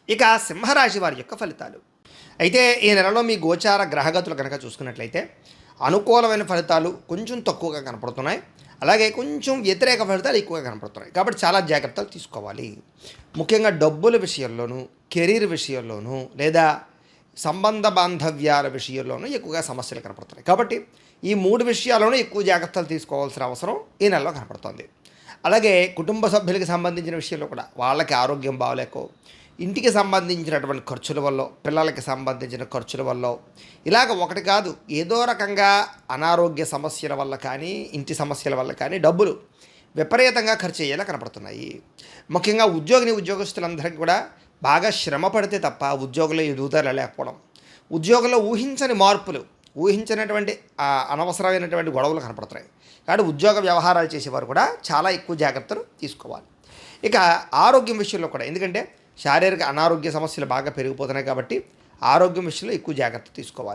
ఇక సింహరాశి వారి యొక్క ఫలితాలు. అయితే ఈ నెలలో మీ గోచార గ్రహగతులు కనుక చూసుకున్నట్లయితే అనుకూలమైన ఫలితాలు కొంచెం తక్కువగా కనపడుతున్నాయి. అలాగే కొంచెం వ్యతిరేక ఫలితాలు ఎక్కువగా కనపడుతున్నాయి. కాబట్టి చాలా జాగ్రత్తలు తీసుకోవాలి. ముఖ్యంగా డబ్బుల విషయంలోనూ, కెరీర్ విషయంలోనూ, లేదా సంబంధ బాంధవ్యాల విషయంలోనూ ఎక్కువగా సమస్యలు కనపడుతున్నాయి. కాబట్టి ఈ 3 విషయాల్లోనూ ఎక్కువ జాగ్రత్తలు తీసుకోవాల్సిన అవసరం ఈ నెలలో కనపడుతోంది. అలాగే కుటుంబ సభ్యులకి సంబంధించిన విషయంలో కూడా వాళ్ళకి ఆరోగ్యం బాగలేకో, ఇంటికి సంబంధించినటువంటి ఖర్చుల వల్ల, పిల్లలకి సంబంధించిన ఖర్చుల వల్ల, ఇలాగ ఒకటి కాదు ఏదో రకంగా అనారోగ్య సమస్యల వల్ల కానీ, ఇంటి సమస్యల వల్ల కానీ డబ్బులు విపరీతంగా ఖర్చు అయ్యేలా కనపడుతున్నాయి. ముఖ్యంగా ఉద్యోగస్తులందరికీ కూడా బాగా శ్రమ పడితే తప్ప ఉద్యోగంలో ఎదుగుదల లేకపోవడం, ఉద్యోగంలో ఊహించని మార్పులు, ఊహించినటువంటి అనవసరమైనటువంటి గొడవలు కనపడుతున్నాయి. కాబట్టి ఉద్యోగ వ్యవహారాలు చేసేవారు కూడా చాలా ఎక్కువ జాగ్రత్తలు తీసుకోవాలి. ఇక ఆరోగ్యం విషయంలో కూడా, ఎందుకంటే శారీరక అనారోగ్య సమస్యలు బాగా పెరిగిపోతున్నాయి కాబట్టి ఆరోగ్యం విషయంలో ఎక్కువ జాగ్రత్త తీసుకోవాలి.